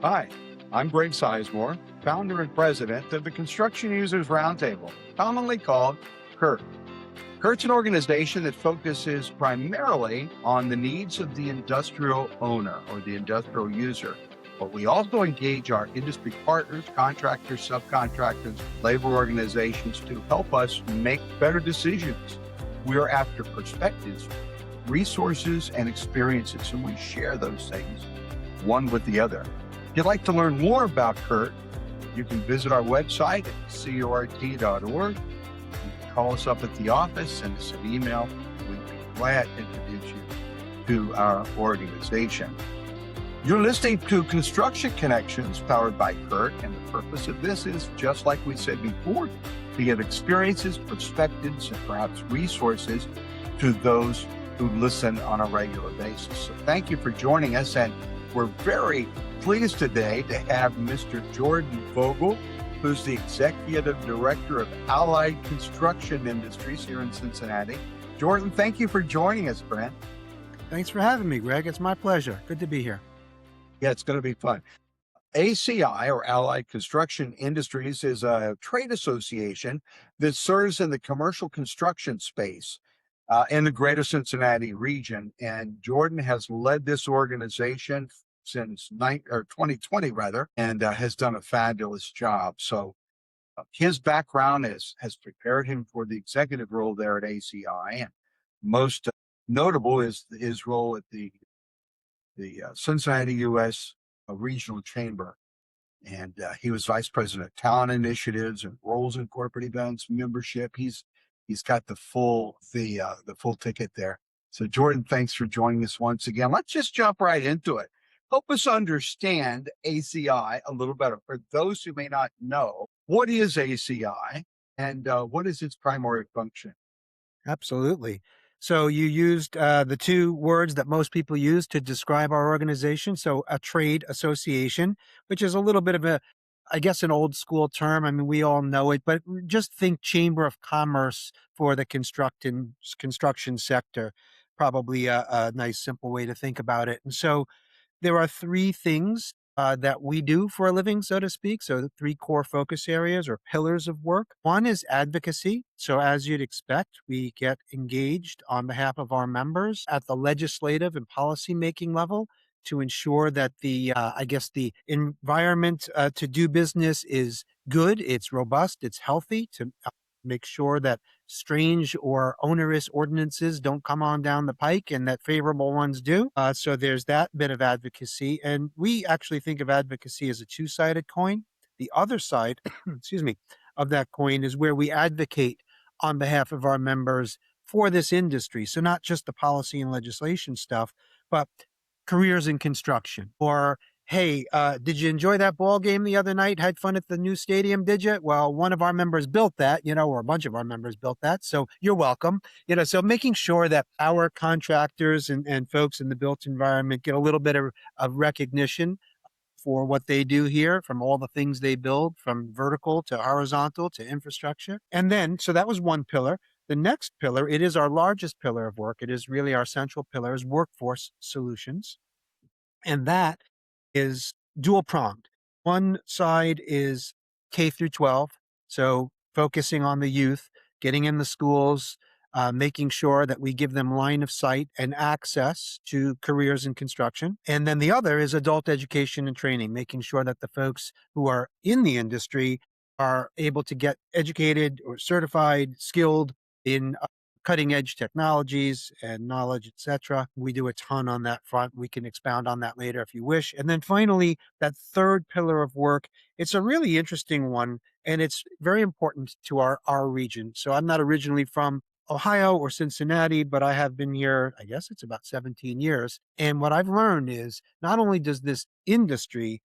Hi, I'm Greg Sizemore, founder and president of the Construction Users Roundtable, commonly called CURT. CURT's an organization that focuses primarily on the needs of the industrial owner or the industrial user. But we also engage our industry partners, contractors, subcontractors, labor organizations to help us make better decisions. We're after perspectives, resources, and experiences, and we share those things one with the other. If you'd like to learn more about CURT, you can visit our website at curt.org. You can call us up at the office, send us an email. We'd be glad to introduce you to our organization. You're listening to Construction Connections powered by CURT, and the purpose of this is, just like we said before, to give experiences, perspectives, and perhaps resources to those who listen on a regular basis. So thank you for joining us, and we're very pleased today to have Mr. Jordan Vogel, who's the Executive Director of Allied Construction Industries here in Cincinnati. Jordan, thank you for joining us, friend. Thanks for having me, Greg. It's my pleasure. Good to be here. Yeah, it's going to be fun. ACI, or Allied Construction Industries, is a trade association that serves in the commercial construction space in the greater Cincinnati region. And Jordan has led this organization since 2020, rather, and has done a fabulous job. So his background has prepared him for the executive role there at ACI. And most notable is his role at the Cincinnati U.S. Regional Chamber. And he was vice president of talent initiatives and roles in corporate events, membership. He's got the full ticket there. So Jordan, thanks for joining us once again. Let's just jump right into it. Help us understand ACI a little better. For those who may not know, what is ACI and what is its primary function? Absolutely. So you used the two words that most people use to describe our organization. So a trade association, which is a little bit of an old school term. I mean, we all know it, but just think Chamber of Commerce for the construction sector. Probably a nice, simple way to think about it. And so there are three things that we do for a living, so to speak. So the three core focus areas or pillars of work. One is advocacy. So as you'd expect, we get engaged on behalf of our members at the legislative and policymaking level to ensure that the environment to do business is good, it's robust, it's healthy, to make sure that strange or onerous ordinances don't come on down the pike and that favorable ones do. So there's that bit of advocacy. And we actually think of advocacy as a two-sided coin. The other side, of that coin is where we advocate on behalf of our members for this industry. So not just the policy and legislation stuff, but careers in construction, or hey, did you enjoy that ball game the other night? Had fun at the new stadium, did you? Well, one of our members built that, or a bunch of our members built that. So you're welcome. So making sure that our contractors and folks in the built environment get a little bit of recognition for what they do here, from all the things they build, from vertical to horizontal to infrastructure. And then, so that was one pillar. The next pillar, it is our largest pillar of work. It is really our central pillar, is workforce solutions. And that is dual pronged. One side is K through 12. So focusing on the youth, getting in the schools, making sure that we give them line of sight and access to careers in construction. And then the other is adult education and training, making sure that the folks who are in the industry are able to get educated or certified, skilled in cutting edge technologies and knowledge, etc. We do a ton on that front. We can expound on that later if you wish. And then finally, that third pillar of work, it's a really interesting one, and it's very important to our region. So I'm not originally from Ohio or Cincinnati, but I have been here, I guess it's about 17 years. And what I've learned is not only does this industry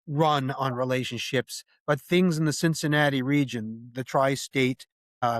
run on relationships, but things in the Cincinnati region, the tri-state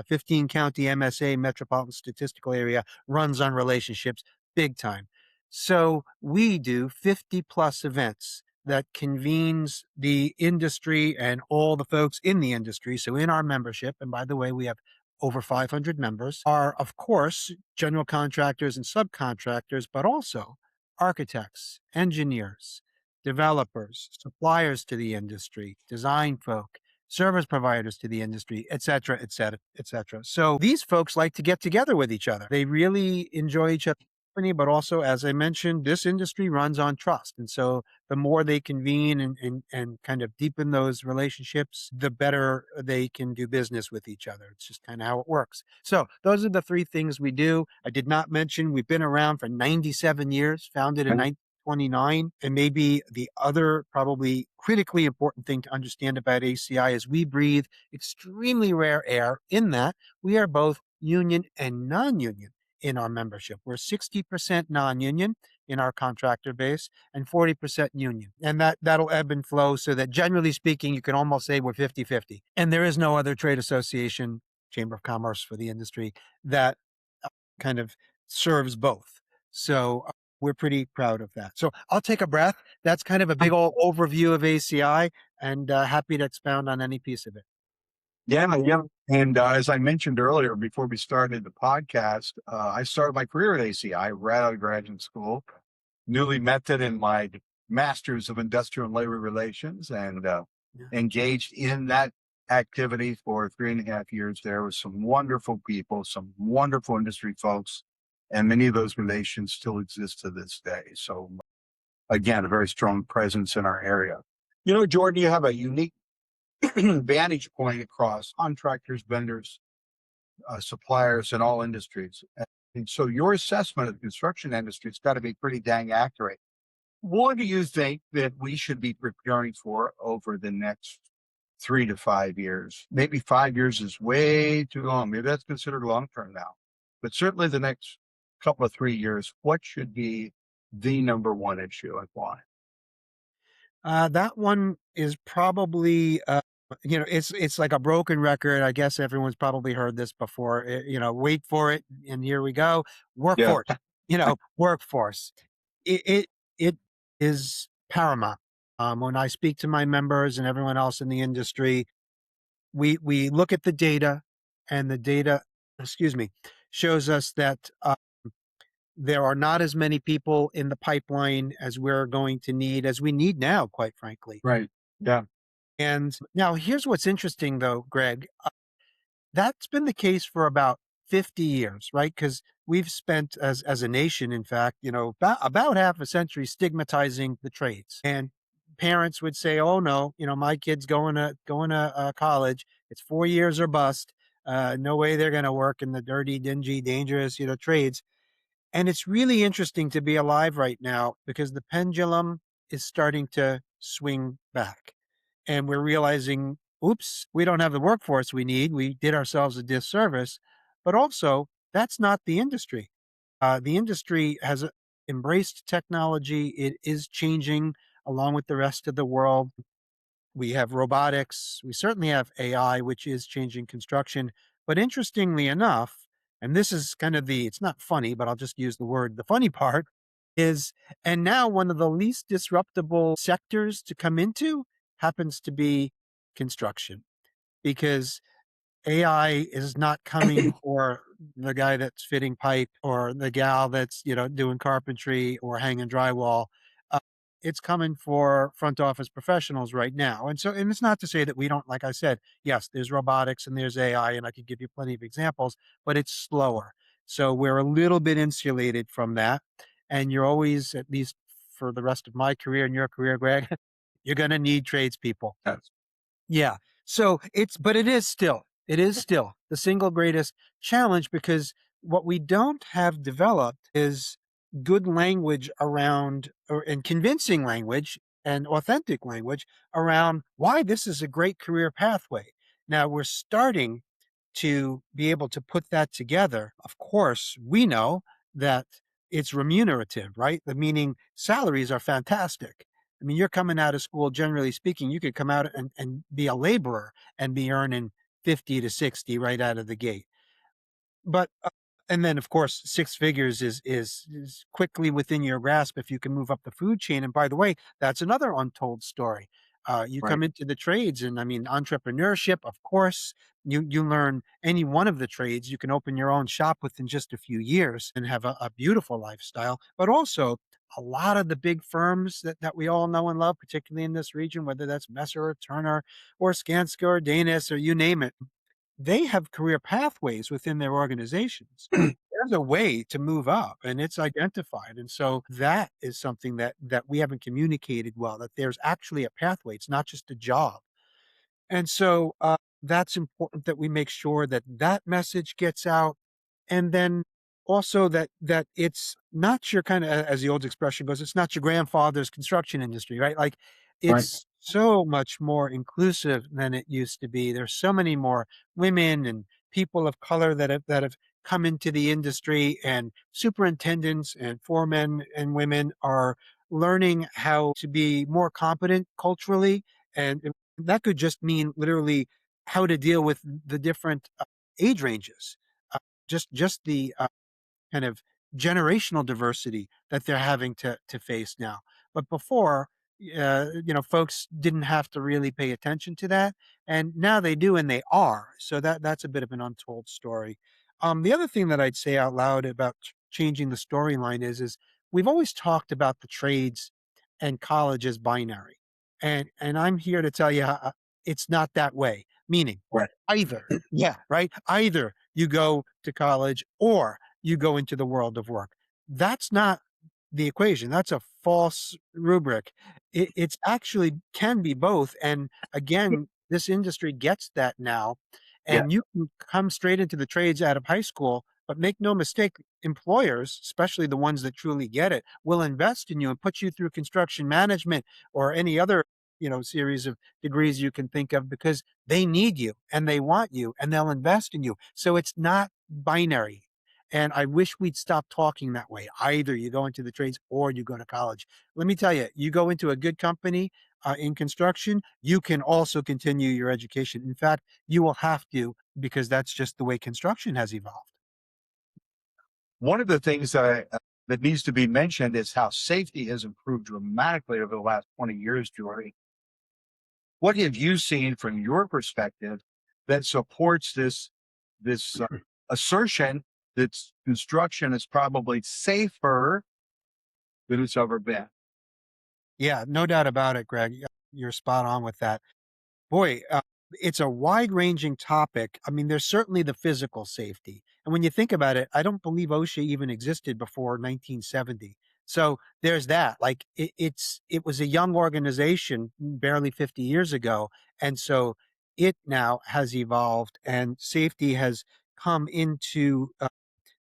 15 county MSA, metropolitan statistical area, runs on relationships big time. So we do 50 plus events that convenes the industry and all the folks in the industry. So in our membership, and by the way, we have over 500 members, are of course general contractors and subcontractors, but also architects, engineers, developers, suppliers to the industry, design folk, service providers to the industry, et cetera, et cetera, et cetera. So these folks like to get together with each other. They really enjoy each other's company, but also, as I mentioned, this industry runs on trust. And so the more they convene and kind of deepen those relationships, the better they can do business with each other. It's just kind of how it works. So those are the three things we do. I did not mention we've been around for 97 years, founded in 1929. And maybe the other probably critically important thing to understand about ACI is we breathe extremely rare air in that we are both union and non-union in our membership. We're 60% non-union in our contractor base and 40% union. And that'll ebb and flow so that generally speaking, you can almost say we're 50-50. And there is no other trade association, Chamber of Commerce for the industry, that kind of serves both. So we're pretty proud of that. So I'll take a breath. That's kind of a big old overview of ACI and happy to expound on any piece of it. Yeah, yeah. And as I mentioned earlier, before we started the podcast, I started my career at ACI right out of graduate school, newly method in my master's of industrial and labor relations, and engaged in that activity for 3.5 years there with some wonderful people, some wonderful industry folks, and many of those relations still exist to this day. So again, a very strong presence in our area. You know, Jordan, you have a unique vantage point across contractors, vendors, suppliers in all industries. And so your assessment of the construction industry has got to be pretty dang accurate. What do you think that we should be preparing for over the next 3 to 5 years? Maybe 5 years is way too long. Maybe that's considered long term now. But certainly the next couple of 3 years, what should be the number one issue and why? That one is probably, it's like a broken record. I guess everyone's probably heard this before. Wait for it, and here we go. Yeah. Workforce. Workforce. It is paramount. When I speak to my members and everyone else in the industry, we look at the data, and the data, excuse me, shows us that there are not as many people in the pipeline as we're going to need, as we need now, quite frankly. Right. Yeah. And now here's what's interesting though, Greg. That's been the case for about 50 years, right? Because we've spent as a nation, in fact, about half a century stigmatizing the trades. And parents would say, "Oh no, my kid's going to college. It's 4 years or bust. No way they're going to work in the dirty, dingy, dangerous, trades." And it's really interesting to be alive right now because the pendulum is starting to swing back. And we're realizing, oops, we don't have the workforce we need. We did ourselves a disservice. But also, that's not the industry. The industry has embraced technology. It is changing along with the rest of the world. We have robotics. We certainly have AI, which is changing construction. But interestingly enough, and this is kind of it's not funny, but I'll just use the word, the funny part is, and now one of the least disruptable sectors to come into happens to be construction because AI is not coming for the guy that's fitting pipe or the gal that's, doing carpentry or hanging drywall. Uh, it's coming for front office professionals right now. And it's not to say that we don't, like I said, yes, there's robotics and there's AI, and I could give you plenty of examples, but it's slower. So we're a little bit insulated from that. And you're always, at least for the rest of my career and your career, Greg, you're going to need tradespeople. Yes. Yeah. So but it is still the single greatest challenge because what we don't have developed is good language around and convincing language and authentic language around why this is a great career pathway. Now we're starting to be able to put that together. Of course, we know that it's remunerative, right? The meaning salaries are fantastic. I mean, you're coming out of school, generally speaking, you could come out and be a laborer and be earning 50 to 60 right out of the gate. But and then of course 6 figures is quickly within your grasp if you can move up the food chain. And by the way, that's another untold story. You Right. come into the trades, and I mean entrepreneurship, of course. You learn any one of the trades. You can open your own shop within just a few years and have a beautiful lifestyle. But also a lot of the big firms that we all know and love, particularly in this region, whether that's Messer or Turner or Skanska or Danis or you name it, they have career pathways within their organizations. There's a way to move up and it's identified. And so that is something that we haven't communicated well, that there's actually a pathway. It's not just a job. And so that's important that we make sure that that message gets out. And then also that it's not your kind of, as the old expression goes, it's not your grandfather's construction industry, right? Like Right. it's so much more inclusive than it used to be. There's so many more women and people of color that have come into the industry, and superintendents and foremen and women are learning how to be more competent culturally, and that could just mean literally how to deal with the different age ranges. Uh, just the kind of generational diversity that they're having to face now. But before, folks didn't have to really pay attention to that, and now they do, and they are. So that's a bit of an untold story. The other thing that I'd say out loud about changing the storyline is we've always talked about the trades and college as binary, and I'm here to tell you it's not that way. Meaning Right. either, yeah, right. Either you go to college or you go into the world of work. That's not the equation. That's a false rubric. It's actually can be both. And again, this industry gets that now. Yeah. And you can come straight into the trades out of high school, but make no mistake, employers, especially the ones that truly get it, will invest in you and put you through construction management or any other, series of degrees you can think of, because they need you and they want you and they'll invest in you. So it's not binary. And I wish we'd stop talking that way. Either you go into the trades or you go to college. Let me tell you, you go into a good company in construction, you can also continue your education. In fact, you will have to, because that's just the way construction has evolved. One of the things that needs to be mentioned is how safety has improved dramatically over the last 20 years, Jory. What have you seen from your perspective that supports this assertion that construction is probably safer than it's ever been? Yeah, no doubt about it, Greg. You're spot on with that. Boy, it's a wide-ranging topic. I mean, there's certainly the physical safety, and when you think about it, I don't believe OSHA even existed before 1970. So there's that. Like it was a young organization barely 50 years ago, and so it now has evolved, and safety has come into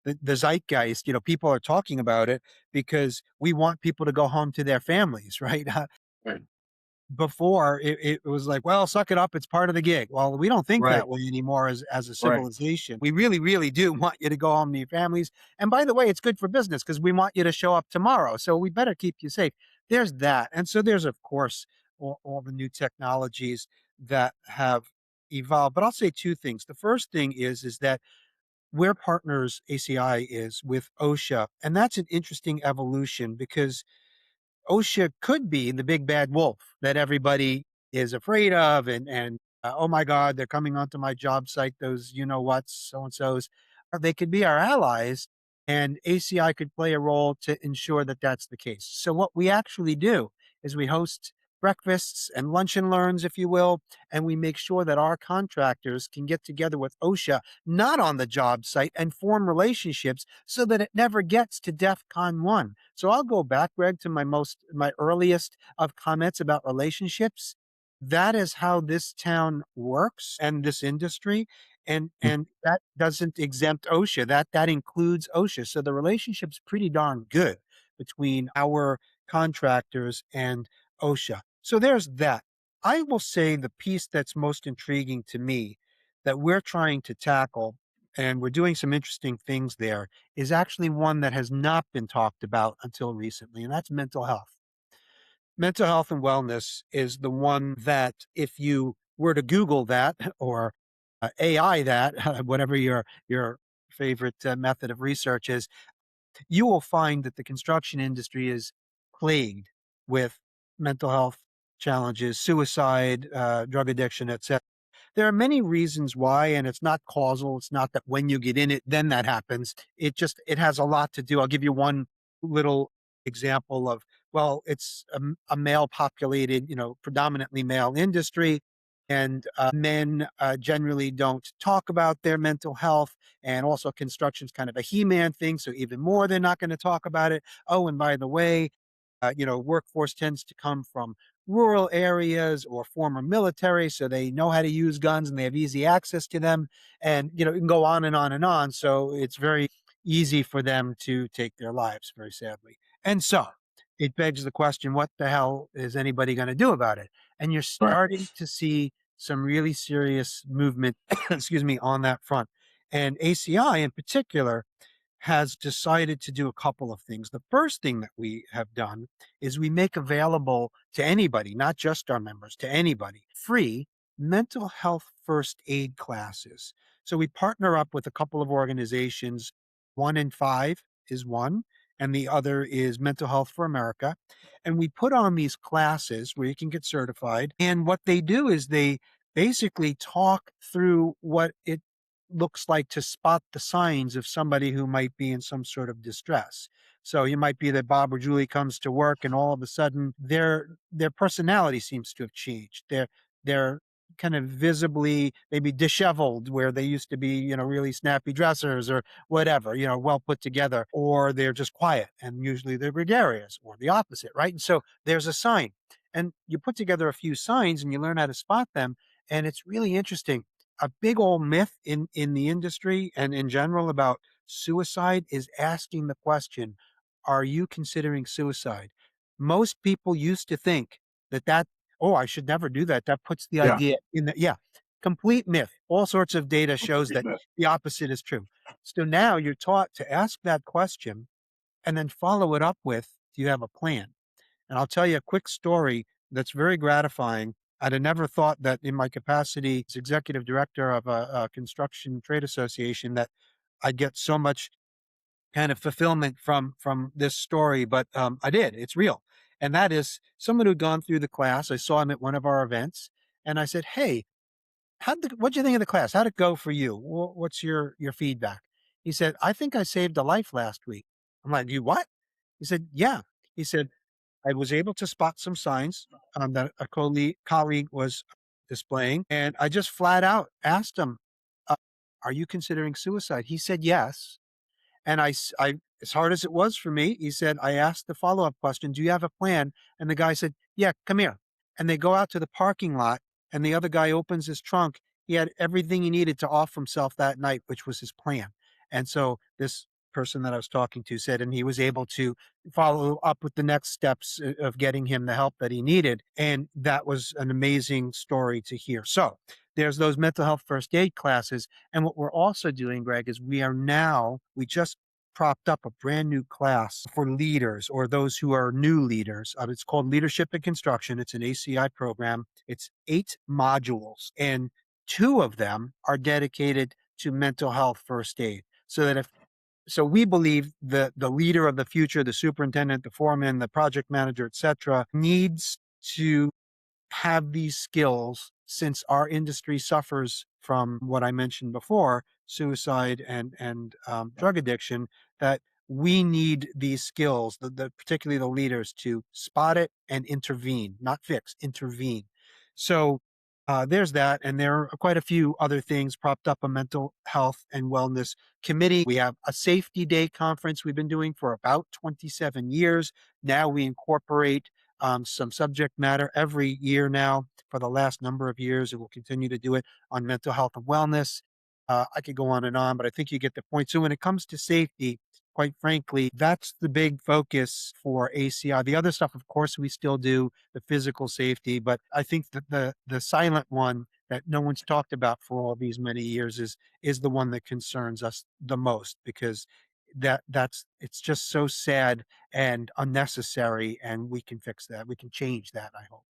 the zeitgeist. People are talking about it because we want people to go home to their families, right? Right. Before it was like, well, suck it up. It's part of the gig. Well, we don't think Right. that way anymore as a Right. civilization. We really, really do want you to go home to your families. And by the way, it's good for business because we want you to show up tomorrow. So we better keep you safe. There's that. And so there's, of course, all the new technologies that have evolved. But I'll say two things. The first thing is that we're partners, ACI is, with OSHA. And that's an interesting evolution because OSHA could be the big bad wolf that everybody is afraid of, and oh my God, they're coming onto my job site. Those you know what's so and so's. Or they could be our allies, and ACI could play a role to ensure that that's the case. So what we actually do is we host breakfasts and lunch and learns, if you will, and we make sure that our contractors can get together with OSHA, not on the job site, and form relationships so that it never gets to DEF CON 1. So I'll go back, Greg, to my earliest of comments about relationships. That is how this town works and this industry. And that doesn't exempt OSHA. That includes OSHA. So the relationship's pretty darn good between our contractors and OSHA. So there's that. I will say the piece that's most intriguing to me that we're trying to tackle, and we're doing some interesting things there, is actually one that has not been talked about until recently, and that's mental health. Mental health and wellness is the one that if you were to Google that or AI that, whatever your favorite method of research is, you will find that the construction industry is plagued with mental health challenges, suicide, drug addiction, etc. There are many reasons why, and it's not causal. It's not that when you get in it, then that happens. It has a lot to do. I'll give you one little example of, well, it's a male populated, predominantly male industry. And men generally don't talk about their mental health. And also, construction's kind of a He Man thing. So, even more, they're not going to talk about it. Oh, and by the way, workforce tends to come from rural areas or former military, so they know how to use guns and they have easy access to them. And, it can go on and on and on. So it's very easy for them to take their lives, very sadly. And so it begs the question, what the hell is anybody going to do about it? And you're Right. starting to see some really serious movement, excuse me, on that front. And ACI in particular has decided to do a couple of things. The first thing that we have done is we make available to anybody, not just our members, to anybody, free mental health first aid classes. So we partner up with a couple of organizations. One in Five is one, and the other is Mental Health for America. And we put on these classes where you can get certified. And what they do is they basically talk through what it looks like to spot the signs of somebody who might be in some sort of distress. So you might be that Bob or Julie comes to work and all of a sudden their personality seems to have changed. They're kind of visibly maybe disheveled where they used to be, really snappy dressers or whatever, well put together, or they're just quiet and usually they're gregarious or the opposite, right? And so there's a sign. And you put together a few signs and you learn how to spot them. And it's really interesting. A big old myth in the industry and in general about suicide is asking the question, are you considering suicide? Most people used to think that, oh, I should never do that. That puts the Yeah. idea in the, yeah, complete myth. All sorts of data shows Complete that myth. the opposite is true. So now you're taught to ask that question and then follow it up with, do you have a plan? And I'll tell you a quick story that's very gratifying. I'd have never thought that in my capacity as executive director of a construction trade association that I'd get so much kind of fulfillment from this story, but I did. It's real, and that is someone who'd gone through the class. I saw him at one of our events, and I said, "Hey, what'd you think of the class? How'd it go for you? What's your feedback?" He said, "I think I saved a life last week." I'm like, "You what?" He said, "Yeah." He said, I was able to spot some signs that a colleague was displaying, and I just flat out asked him, uh, "Are you considering suicide?" He said, "Yes." And as hard as it was for me, he said, I asked the follow-up question, do you have a plan? And the guy said, yeah, come here. And they go out to the parking lot and the other guy opens his trunk. He had everything he needed to off himself that night, which was his plan. And so this person that I was talking to said, and he was able to follow up with the next steps of getting him the help that he needed. And that was an amazing story to hear. So there's those mental health first aid classes. And what we're also doing, Greg, is we just propped up a brand new class for leaders or those who are new leaders. It's called Leadership in Construction. It's an ACI program. It's 8 modules, and 2 of them are dedicated to mental health first aid. So we believe that the leader of the future, the superintendent, the foreman, the project manager, et cetera, needs to have these skills since our industry suffers from what I mentioned before, suicide and drug addiction, that we need these skills, particularly the leaders, to spot it and intervene, not fix, intervene. So there's that. And there are quite a few other things propped up a mental health and wellness committee. We have a safety day conference we've been doing for about 27 years. Now we incorporate some subject matter every year now for the last number of years, and we'll continue to do it on mental health and wellness. I could go on and on, but I think you get the point. So when it comes to safety, quite frankly, that's the big focus for ACI. The other stuff, of course, we still do the physical safety, but I think that the silent one that no one's talked about for all these many years is the one that concerns us the most, because it's just so sad and unnecessary, and we can fix that. We can change that, I hope.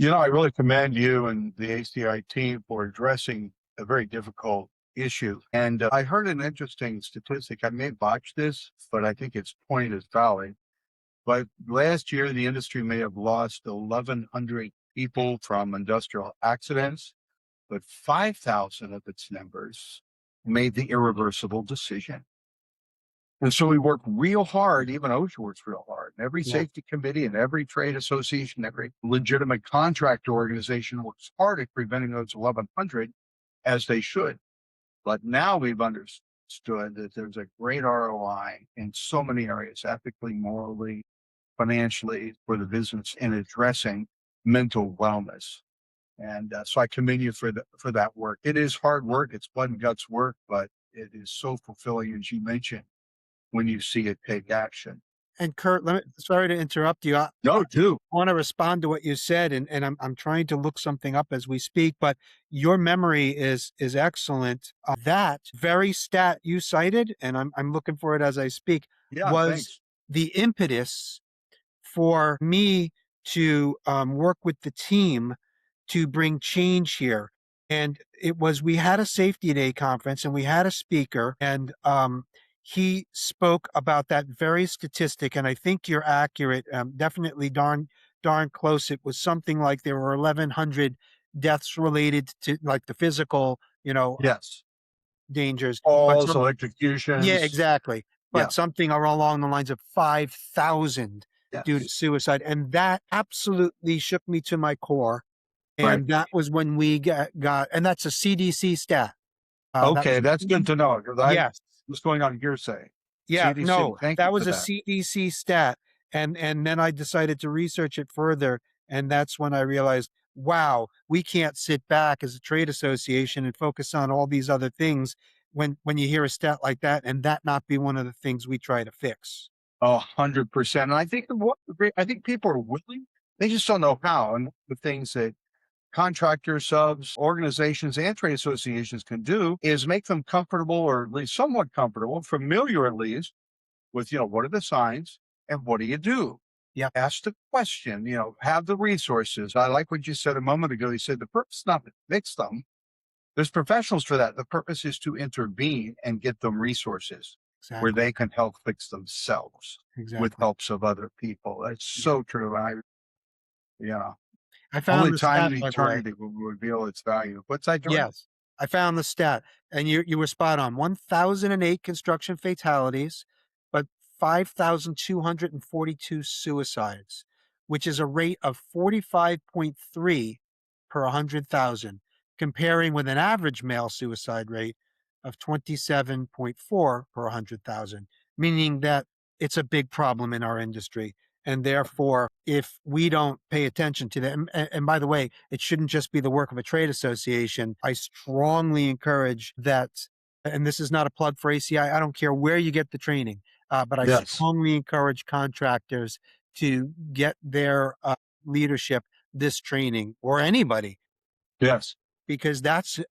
I really commend you and the ACI team for addressing a very difficult issue. And I heard an interesting statistic. I may botch this, but I think its point is valid. But last year, the industry may have lost 1,100 people from industrial accidents, but 5,000 of its members made the irreversible decision. And so we work real hard, even OSHA works real hard. And every Yeah. safety committee and every trade association, every legitimate contractor organization works hard at preventing those 1,100 as they should. But now we've understood that there's a great ROI in so many areas, ethically, morally, financially, for the business in addressing mental wellness. And so I commend you for that work. It is hard work. It's blood and guts work, but it is so fulfilling, as you mentioned, when you see it take action. And Kurt, sorry to interrupt you. No, do. Want to respond to what you said, and I'm trying to look something up as we speak, but your memory is excellent. That very stat you cited, and I'm looking for it as I speak, Yeah, was thanks. the impetus for me to work with the team to bring change here. And it was, we had a safety day conference and we had a speaker, and he spoke about that very statistic. And I think you're accurate. Definitely darn close. It was something like there were 1,100 deaths related to like the physical, Yes. dangers, but Falls, yeah, electrocutions. exactly. Yeah. But something along the lines of 5,000 due to Yes. suicide. And that absolutely shook me to my core. Right. And that was when we got, and that's a CDC stat. That Okay, was, that's good to know because I yes. was going on hearsay. Yeah, CDC, no, thank you that for was a that. CDC stat. And then I decided to research it further. And that's when I realized, wow, we can't sit back as a trade association and focus on all these other things when you hear a stat like that, and that not be one of the things we try to fix. 100%. And I think I think people are willing. They just don't know how. And the things that contractors, subs, organizations, and trade associations can do is make them comfortable, or at least somewhat comfortable, familiar at least, with what are the signs and what do you do? Yeah, Ask the question, have the resources. I like what you said a moment ago. You said the purpose is not to fix them. There's professionals for that. The purpose is to intervene and get them resources where exactly. they can help fix themselves with Exactly. helps of other people. That's so true. Yeah, I only found the time stat, and by the way. eternity will reveal its value. What's that, Jordan? Yes, I found the stat, and you were spot on. 1,008 construction fatalities, but 5,242 suicides, which is a rate of 45.3 per 100,000, comparing with an average male suicide rate of 27.4 per 100,000, meaning that it's a big problem in our industry. And therefore, if we don't pay attention to that, and by the way, it shouldn't just be the work of a trade association. I strongly encourage that, and this is not a plug for ACI. I don't care where you get the training, but I Yes. strongly encourage contractors to get their leadership this training, or anybody, Yes. because that's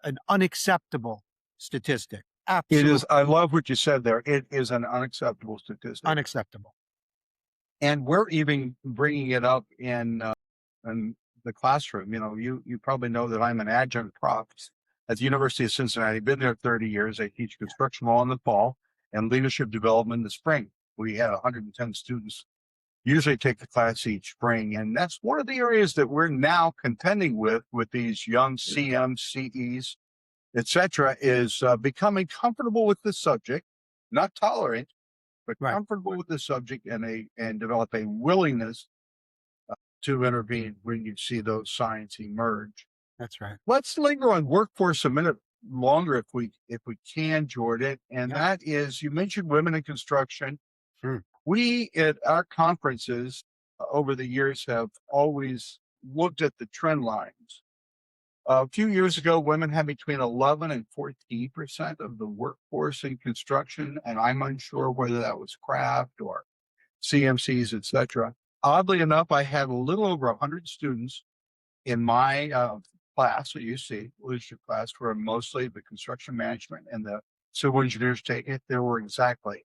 an unacceptable statistic. It Absolutely is. I love what you said there. It is an unacceptable statistic. unacceptable. And we're even bringing it up in the classroom. You probably know that I'm an adjunct prof at the University of Cincinnati. Been there 30 years. I teach construction law in the fall and leadership development in the spring. We have 110 students usually take the class each spring, and that's one of the areas that we're now contending with these young CMs, CEs, etc., is becoming comfortable with the subject, not tolerant, but Right. comfortable with the subject, and develop a willingness to intervene when you see those signs emerge. That's right. Let's linger on workforce a minute longer if we can, Jordan. And Yeah. that is, you mentioned women in construction. Sure. We at our conferences over the years have always looked at the trend lines. A few years ago, women had between 11 and 14% of the workforce in construction, and I'm unsure whether that was craft or CMCs, etc. Oddly enough, I had a little over 100 students in my class at UC, leadership class, where mostly the construction management and the civil engineers take it. There were exactly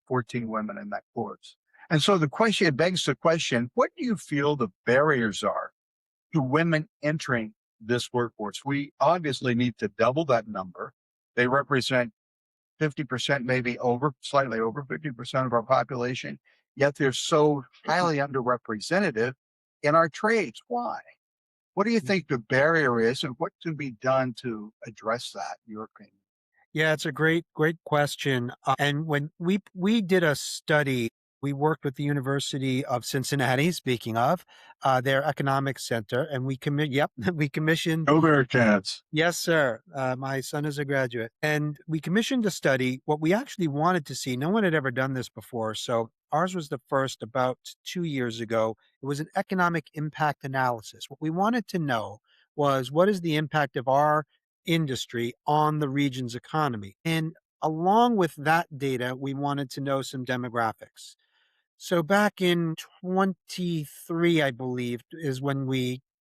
14 women in that course. And so it begs the question, what do you feel the barriers are to women entering this workforce? We obviously need to double that number. They represent 50%, maybe slightly over 50% of our population, yet they're so highly underrepresented in our trades. Why? What do you think the barrier is, and what can be done to address that, in your opinion? Yeah, it's a great question. And when we did a study, we worked with the University of Cincinnati. Speaking of their economics center, and yep, we commissioned. Go Bearcats. Yes, sir. My son is a graduate, and we commissioned a study. What we actually wanted to see, no one had ever done this before, so ours was the first about 2 years ago. It was an economic impact analysis. What we wanted to know was what is the impact of our industry on the region's economy? And along with that data, we wanted to know some demographics. So back in 23, I believe, is when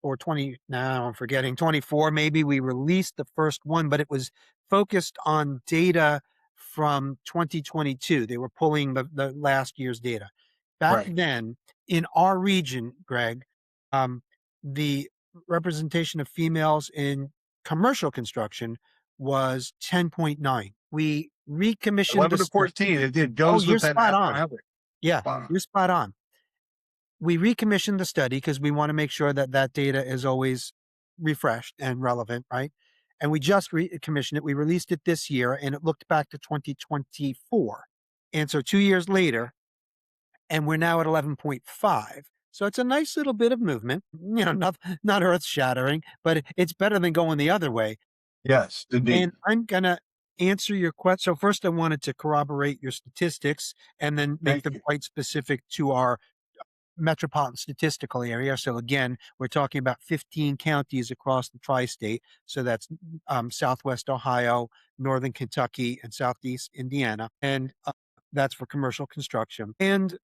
or 20, now I'm forgetting, 24, maybe we released the first one, but it was focused on data from 2022. They were pulling the last year's data. Back Right. then, in our region, Greg, um, the representation of females in commercial construction was 10.9. We recommissioned the 11 to study. 14. It Oh, goes you're with that spot national on. average. Yeah, Wow. you're spot on. We recommissioned the study because we want to make sure that that data is always refreshed and relevant, right? And we just recommissioned it. We released it this year and it looked back to 2024. And so 2 years later, and we're now at 11.5. So it's a nice little bit of movement, not earth shattering, but it's better than going the other way. Yes, indeed. And I'm going to answer your question. So first I wanted to corroborate your statistics and then make Thank them you. quite specific to our metropolitan statistical area. So again, we're talking about 15 counties across the tri-state. So that's Southwest Ohio, Northern Kentucky, and Southeast Indiana. And that's for commercial construction. And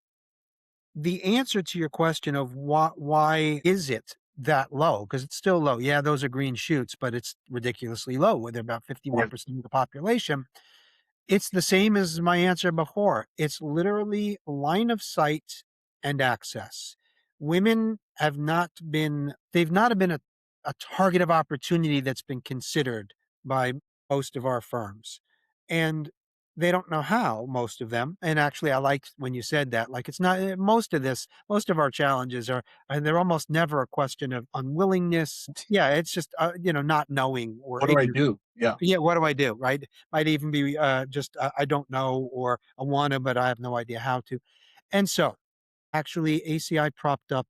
the answer to your question of why is it that low? Because it's still low. Yeah, those are green shoots, but it's ridiculously low. Where they're about Right. 51% of the population. It's the same as my answer before. It's literally line of sight and access. Women they've not been a target of opportunity that's been considered by most of our firms. And they don't know how, most of them. And actually, I like when you said that. Like, it's not most of our challenges and they're almost never a question of unwillingness. Yeah, it's just, not knowing or What do I ignorance. do? Yeah. Yeah, what do I do, right? Might even be, just, I don't know, or I wanna, but I have no idea how to. And so, actually, ACI propped up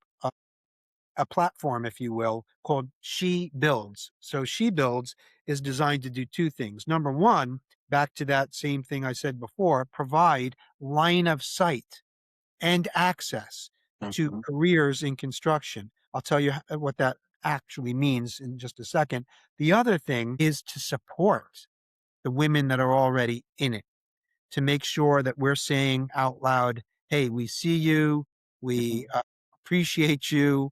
a platform, if you will, called She Builds. So She Builds is designed to do 2 things. Number 1, back to that same thing I said before, provide line of sight and access to Mhm. careers in construction. I'll tell you what that actually means in just a second. The other thing is to support the women that are already in it, to make sure that we're saying out loud, hey, we see you, we appreciate you.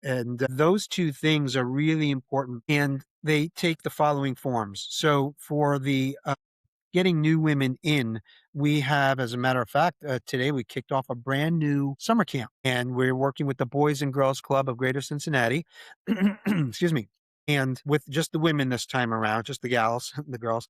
And those 2 things are really important. And they take the following forms. So for the getting new women in, we have, as a matter of fact, today we kicked off a brand new summer camp, and we're working with the Boys and Girls Club of Greater Cincinnati. Excuse me. And with just the women this time around, just the gals, the girls,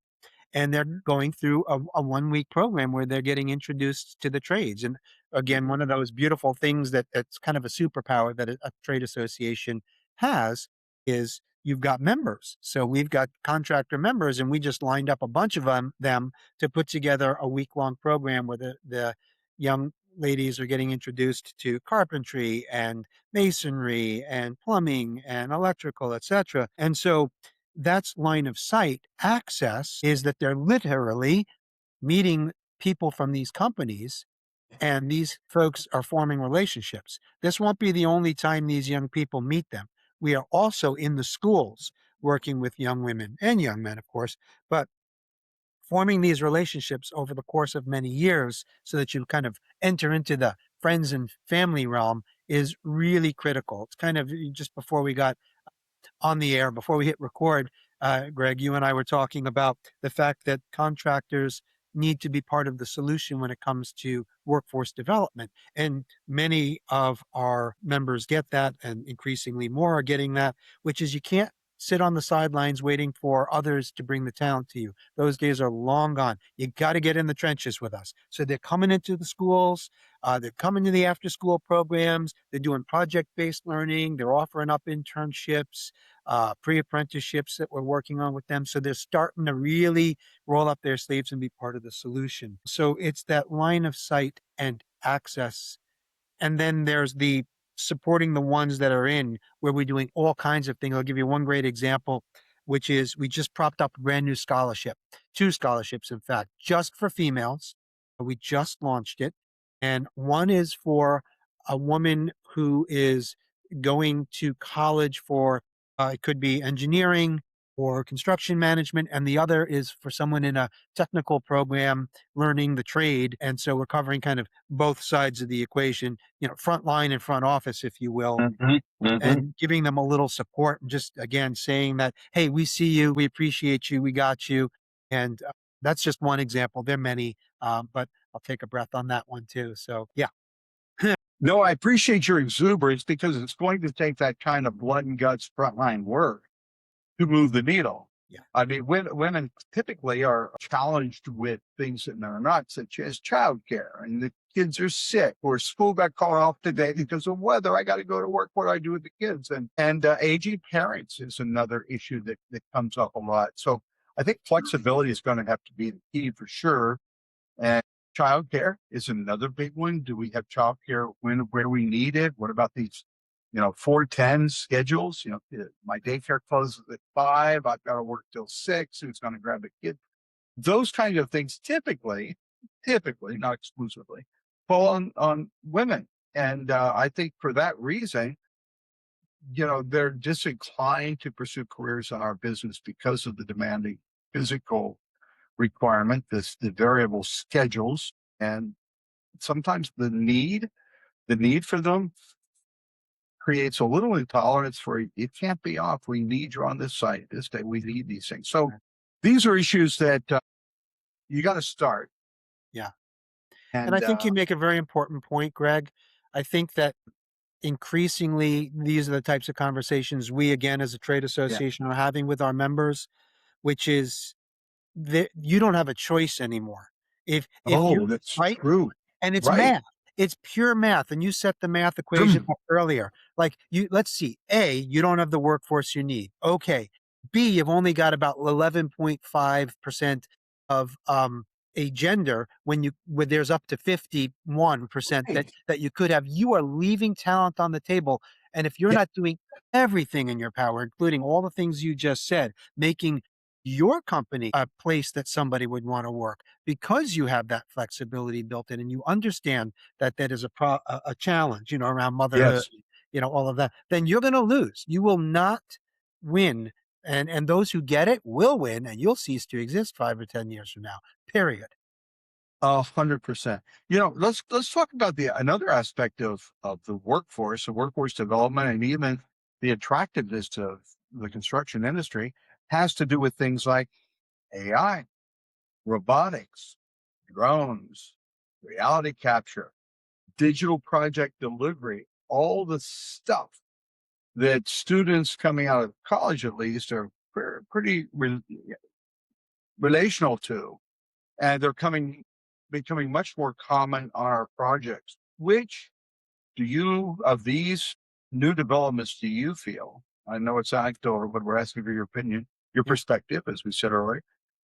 and they're going through a 1 week program where they're getting introduced to the trades. And again, one of those beautiful things that's kind of a superpower that a trade association has is you've got members. So we've got contractor members, and we just lined up a bunch of them to put together a week-long program where the young ladies are getting introduced to carpentry and masonry and plumbing and electrical, etc. And so that's line of sight. Access is that they're literally meeting people from these companies, and these folks are forming relationships. This won't be the only time these young people meet them. We are also in the schools working with young women and young men, of course, but forming these relationships over the course of many years so that you kind of enter into the friends and family realm is really critical. It's kind of just before we got on the air, before we hit record, Greg, you and I were talking about the fact that contractors need to be part of the solution when it comes to workforce development. And many of our members get that, and increasingly more are getting that, which is you can't sit on the sidelines waiting for others to bring the talent to you. Those days are long gone. You got to get in the trenches with us. So they're coming into the schools, they're coming to the after school programs, they're doing project based learning, they're offering up internships, pre apprenticeships that we're working on with them. So they're starting to really roll up their sleeves and be part of the solution. So it's that line of sight and access. And then there's the supporting the ones that are in where we're doing all kinds of things. I'll give you one great example, which is we just propped up a brand new scholarship, two scholarships, in fact, just for females. We just launched it. And one is for a woman who is going to college for, it could be engineering or construction management. And the other is for someone in a technical program learning the trade. And so we're covering kind of both sides of the equation, front line and front office, if you will, and giving them a little support and just again saying that, hey, we see you, we appreciate you, we got you. And that's just one example. There are many, but I'll take a breath on that one too. So yeah. No, I appreciate your exuberance because it's going to take that kind of blood and guts frontline work to move the needle. Yeah. I mean, women typically are challenged with things that are not, such as childcare, and the kids are sick, or school got called off today because of weather. I got to go to work. What do I do with the kids? And aging parents is another issue that comes up a lot. So I think flexibility is going to have to be the key for sure. And childcare is another big one. Do we have childcare where we need it? What about these 4:10 schedules? My daycare closes at 5. I've got to work till 6. Who's going to grab the kid? Those kind of things typically, not exclusively, fall on women. And I think for that reason, they're disinclined to pursue careers in our business because of the demanding physical requirement, the variable schedules, and sometimes the need for them creates a little intolerance for it can't be off. We need you on this site this day. We need these things. So these are issues that you got to start. Yeah. And I And think you make a very important point, Greg. I think that increasingly these are the types of conversations we, again, as a trade association, are having with our members, which is that you don't have a choice anymore. If you that's right, true. and it's Right. math. It's pure math. And you set the math equation up earlier. Like let's see. A, you don't have the workforce you need. Okay. B, you've only got about 11.5% of a gender when there's up to 51% Right. that you could have. You are leaving talent on the table. And if you're Yeah. not doing everything in your power, including all the things you just said, making your company a place that somebody would want to work because you have that flexibility built in and you understand that that is a challenge, around motherhood, Yes. all of that, then you're going to lose. You will not win. And those who get it will win, and you'll cease to exist 5 or 10 years from now, period. 100%. Let's talk about another aspect of the workforce development, and even the attractiveness of the construction industry has to do with things like AI, robotics, drones, reality capture, digital project delivery, all the stuff that students coming out of college, at least, are pretty relational to, and they're becoming much more common on our projects. Which of these new developments do you feel? I know it's anecdotal, but we're asking for your opinion, your Yeah. perspective, as we said earlier.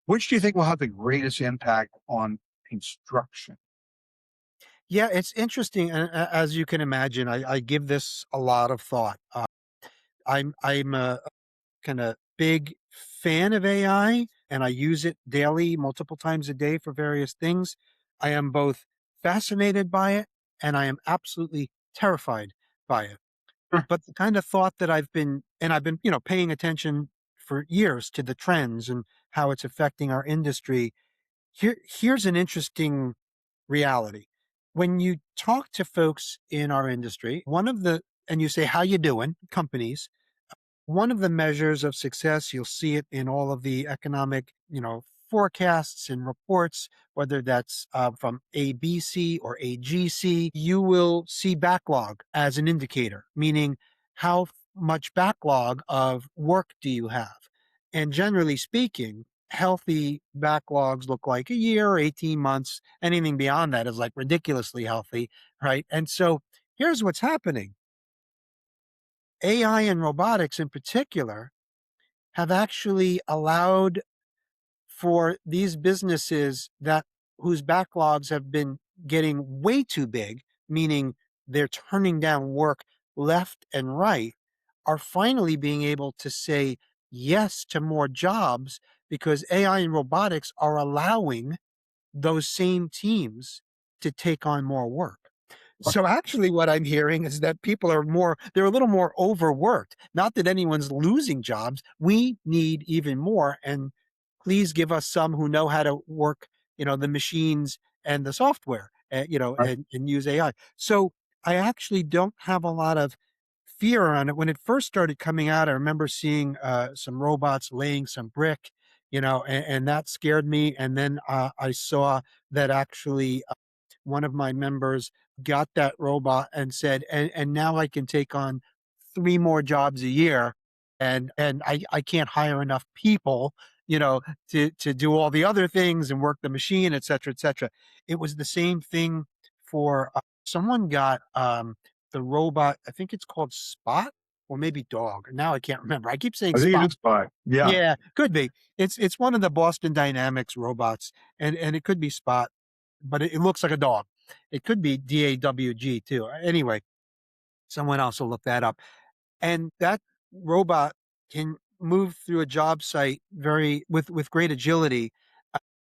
Which do you think will have the greatest impact on construction? Yeah, it's interesting. And as you can imagine, I give this a lot of thought. I'm a kind of big fan of AI and I use it daily, multiple times a day for various things. I am both fascinated by it and I am absolutely terrified by it. Sure. But the kind of thought that I've been paying attention for years to the trends and how it's affecting our industry. Here's an interesting reality. When you talk to folks in our industry, and you say, how you doing, companies, one of the measures of success, you'll see it in all of the economic, forecasts and reports, whether that's from ABC or AGC, you will see backlog as an indicator, meaning how much backlog of work do you have? And generally speaking, healthy backlogs look like a year, 18 months. Anything beyond that is like ridiculously healthy, right? And so here's what's happening. AI and robotics in particular have actually allowed for these businesses that whose backlogs have been getting way too big, meaning they're turning down work left and right, are finally being able to say yes to more jobs because AI and robotics are allowing those same teams to take on more work. So actually what I'm hearing is that people are they're a little more overworked. Not that anyone's losing jobs. We need even more. And please give us some who know how to work, the machines and the software, Right. and use AI. So I actually don't have a lot of fear on it. When it first started coming out, I remember seeing some robots laying some brick, and that scared me. And then I saw that actually one of my members got that robot and said, and now I can take on 3 more jobs a year, and I can't hire enough people, you know, to do all the other things and work the machine, et cetera, et cetera. It was the same thing for, someone got, the robot, I think it's called Spot or maybe Dog. Now I can't remember. I keep saying I think it Spot. is fine. Yeah. Yeah, could be. It's one of the Boston Dynamics robots, and it could be Spot, but it looks like a dog. It could be DAWG too. Anyway, someone else will look that up. And that robot can move through a job site very with great agility,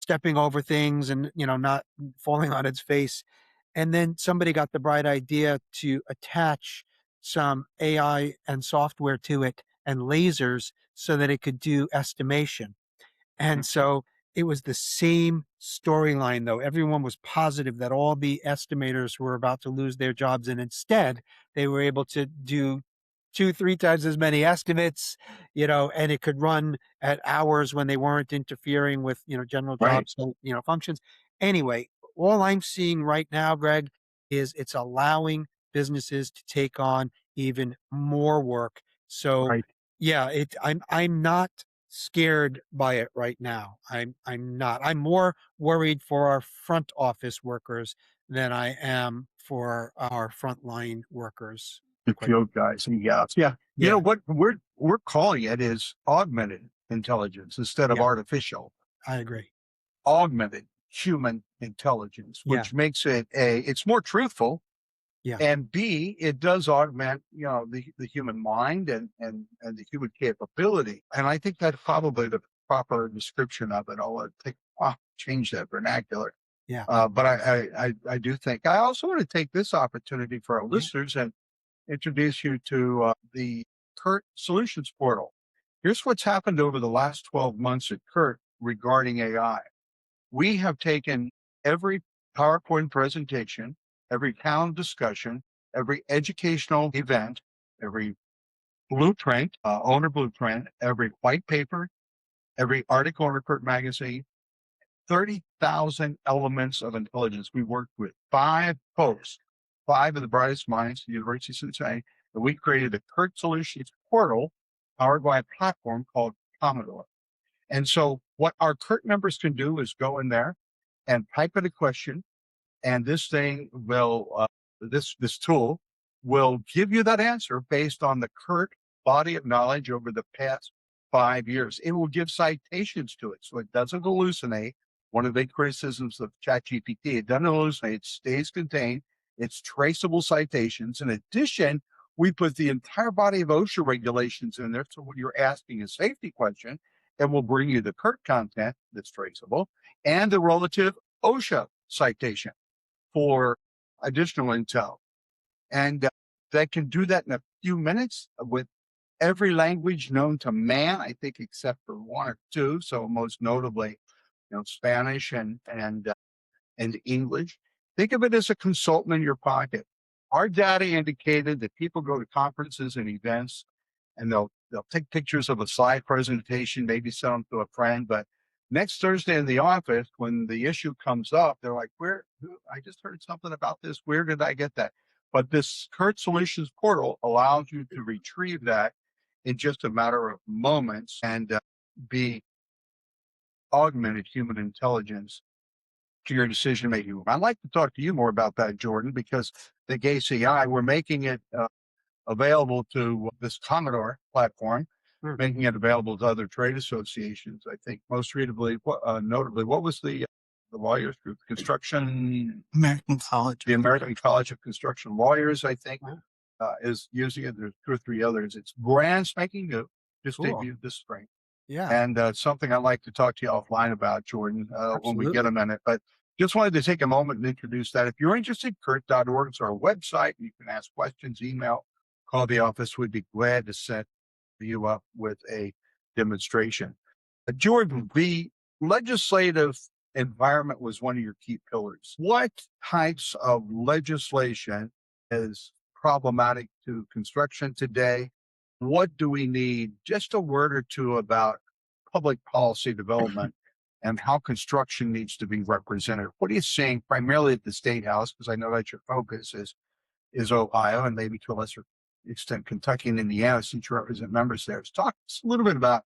stepping over things and not falling on its face. And then somebody got the bright idea to attach some AI and software to it and lasers so that it could do estimation. And so it was the same storyline, though. Everyone was positive that all the estimators were about to lose their jobs. And instead, they were able to do two, three times as many estimates, and it could run at hours when they weren't interfering with, general Right. jobs, so, functions. Anyway, all I'm seeing right now, Greg, is it's allowing businesses to take on even more work. So Right. yeah, I'm not scared by it right now. I'm not. I'm more worried for our front office workers than I am for our frontline workers. The Quite field guys and gals. Yeah. You know yeah, what we're calling it is augmented intelligence instead of yeah, artificial. I agree. Augmented human intelligence, Yeah, which makes it it's more truthful, yeah, and B, it does augment, the human mind and the human capability. And I think that's probably the proper description of it. Change that vernacular. yeah, But I do think I also want to take this opportunity for our yeah, listeners and introduce you to the Kurt Solutions Portal. Here's what's happened over the last 12 months at Kurt regarding AI. We have taken every PowerPoint presentation, every town discussion, every educational event, every blueprint, owner blueprint, every white paper, every article in Report magazine, 30,000 elements of intelligence. We worked with 5 five of the brightest minds at the University of Cincinnati, and we created a Kurt Solutions portal powered by a platform called Commodore. And so what our Kurt members can do is go in there and type in a question, and this thing will this tool will give you that answer based on the current body of knowledge over the past 5 years. It will give citations to it, so it doesn't hallucinate. One of the big criticisms of ChatGPT, it doesn't hallucinate, it stays contained. It's traceable citations. In addition, we put the entire body of OSHA regulations in there, so when you're asking a safety question, it will bring you the CERT content that's traceable and the relative OSHA citation for additional intel. And they can do that in a few minutes with every language known to man, I think, except for one or two. So most notably, Spanish and English. Think of it as a consultant in your pocket. Our data indicated that people go to conferences and events and they'll take pictures of a slide presentation, maybe send them to a friend. But next Thursday in the office, when the issue comes up, they're like, I just heard something about this. Where did I get that? But this Kurt Solutions portal allows you to retrieve that in just a matter of moments and be augmented human intelligence to your decision making. I'd like to talk to you more about that, Jordan, because the ACI, we're making it available to this Commodore platform, making it available to other trade associations. I think most notably, what was the lawyers group? American College. The American College of Construction Lawyers, I think, is using it. There's 2 or 3 others. It's brand spanking new, just Cool. debuted this spring. Yeah, And something I'd like to talk to you offline about, Jordan, when we absolutely. get a minute. But just wanted to take a moment and introduce that. If you're interested, Kurt.org is our website. You can ask questions, email, call the office. We'd be glad to set you up with a demonstration. Jordan, the legislative environment was one of your key pillars. What types of legislation is problematic to construction today? What do we need? Just a word or two about public policy development and how construction needs to be represented. What are you seeing primarily at the State House? Because I know that your focus is Ohio and maybe to a lesser extent Kentucky and Indiana, since you represent members there. Talk us a little bit about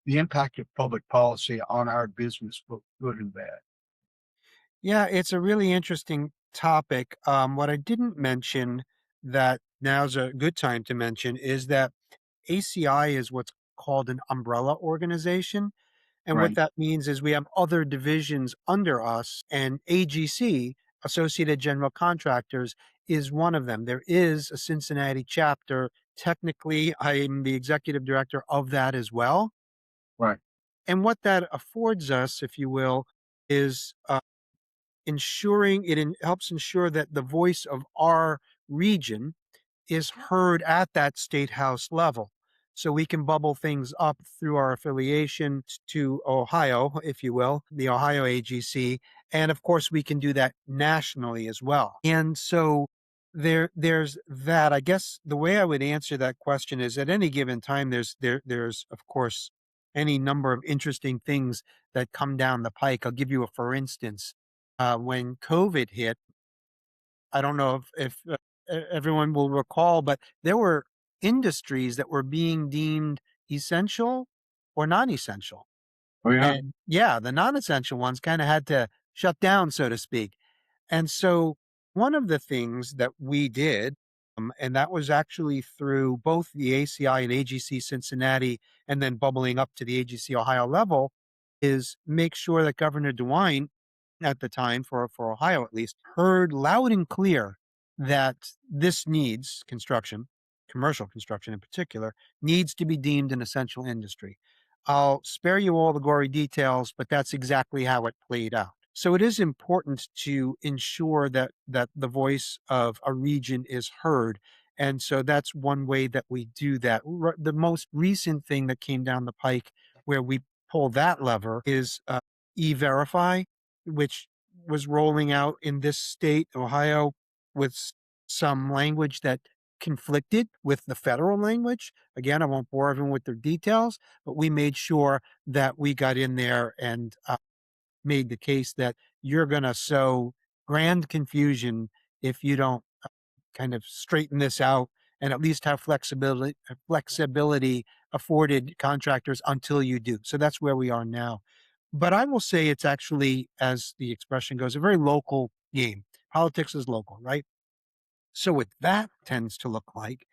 the impact of public policy on our business, both good and bad. Yeah, it's a really interesting topic. What I didn't mention that now's a good time to mention is that ACI is what's called an umbrella organization. And what Right. that means is we have other divisions under us, and AGC, Associated General Contractors, is one of them. There is a Cincinnati chapter. Technically, I'm the executive director of that as well. Right. And what that affords us, if you will, is helps ensure that the voice of our region is heard at that state house level. So we can bubble things up through our affiliation to Ohio, if you will, the Ohio AGC. And of course, we can do that nationally as well. And so there's that. I guess the way I would answer that question is at any given time, there's of course any number of interesting things that come down the pike. I'll give you a for instance. When COVID hit, I don't know if everyone will recall, but there were industries that were being deemed essential or non-essential. Oh, yeah. And yeah, the non-essential ones kind of had to shut down, so to speak. And so one of the things that we did, and that was actually through both the ACI and AGC Cincinnati, and then bubbling up to the AGC Ohio level, is make sure that Governor DeWine at the time, for Ohio at least, heard loud and clear that this needs construction, commercial construction in particular, needs to be deemed an essential industry. I'll spare you all the gory details, but that's exactly how it played out. So it is important to ensure that the voice of a region is heard. And so that's one way that we do that. The most recent thing that came down the pike where we pull that lever is E-Verify, which was rolling out in this state, Ohio, with some language that conflicted with the federal language. Again, I won't bore everyone with the details, but we made sure that we got in there and made the case that you're going to sow grand confusion if you don't kind of straighten this out and at least have flexibility afforded contractors until you do. So that's where we are now. But I will say it's actually, as the expression goes, a very local game. Politics is local, right? So what that tends to look like,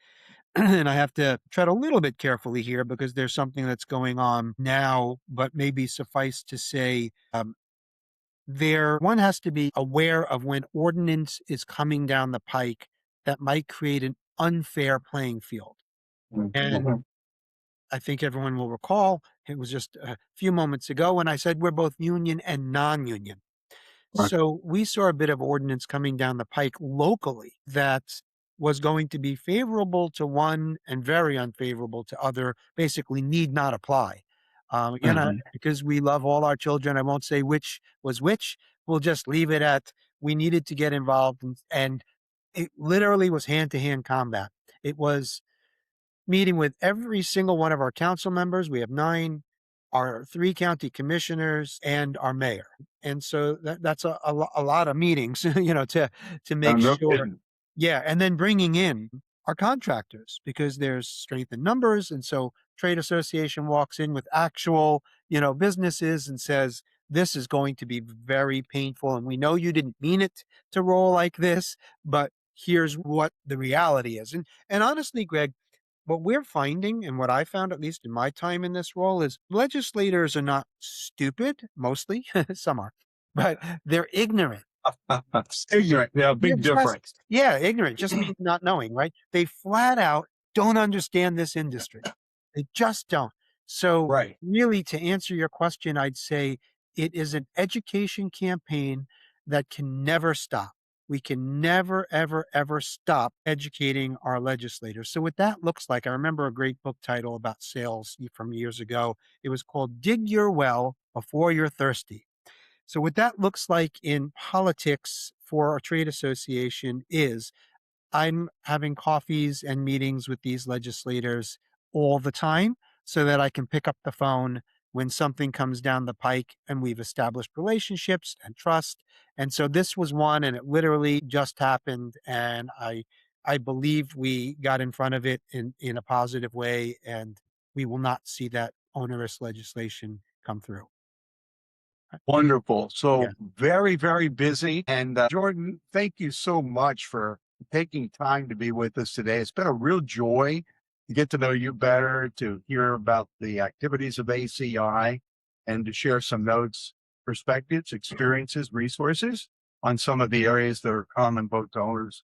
and I have to tread a little bit carefully here because there's something that's going on now, but maybe suffice to say, one has to be aware of when ordinance is coming down the pike that might create an unfair playing field. And I think everyone will recall, it was just a few moments ago when I said we're both union and non-union. Right. So we saw a bit of ordinance coming down the pike locally that was going to be favorable to one and very unfavorable to other, basically need not apply. Again, because we love all our children, I won't say which was which. We'll just leave it at we needed to get involved. And it literally was hand-to-hand combat. It was meeting with every single one of our council members. We have 9, our 3 county commissioners, and our mayor. And so that's a lot of meetings, to make No sure kidding. Yeah, and then bringing in our contractors because there's strength in numbers, and so trade association walks in with actual, businesses and says, "This is going to be very painful, and we know you didn't mean it to roll like this, but here's what the reality is." And honestly, Greg, what we're finding, and what I found at least in my time in this role, is legislators are not stupid, mostly, some are, but they're ignorant. Ignorant. Yeah, big difference. Yeah, ignorant just means not knowing, right? They flat out don't understand this industry. They just don't. So Right. really, to answer your question, I'd say it is an education campaign that can never stop. We can never, ever, ever stop educating our legislators. So what that looks like, I remember a great book title about sales from years ago. It was called Dig Your Well Before You're Thirsty. So what that looks like in politics for a trade association is I'm having coffees and meetings with these legislators all the time so that I can pick up the phone when something comes down the pike and we've established relationships and trust. And so this was one, and it literally just happened. And I believe we got in front of it in a positive way, and we will not see that onerous legislation come through. Wonderful. So Yeah. very, very busy. And Jordan, thank you so much for taking time to be with us today. It's been a real joy to get to know you better, to hear about the activities of ACI, and to share some notes, perspectives, experiences, resources on some of the areas that are common both to owners,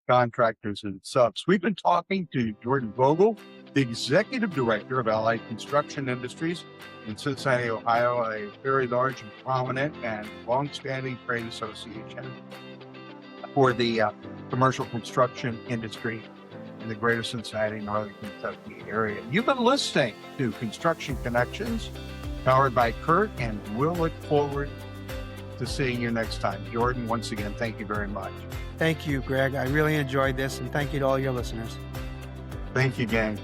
contractors, and subs. We've been talking to Jordan Vogel, the Executive Director of Allied Construction Industries in Cincinnati, Ohio, a very large and prominent and long-standing trade association for the commercial construction industry in the greater Cincinnati, Northern Kentucky area. You've been listening to Construction Connections, powered by Kurt, and we'll look forward to seeing you next time. Jordan, once again, thank you very much. Thank you, Greg. I really enjoyed this, and thank you to all your listeners. Thank you, gang.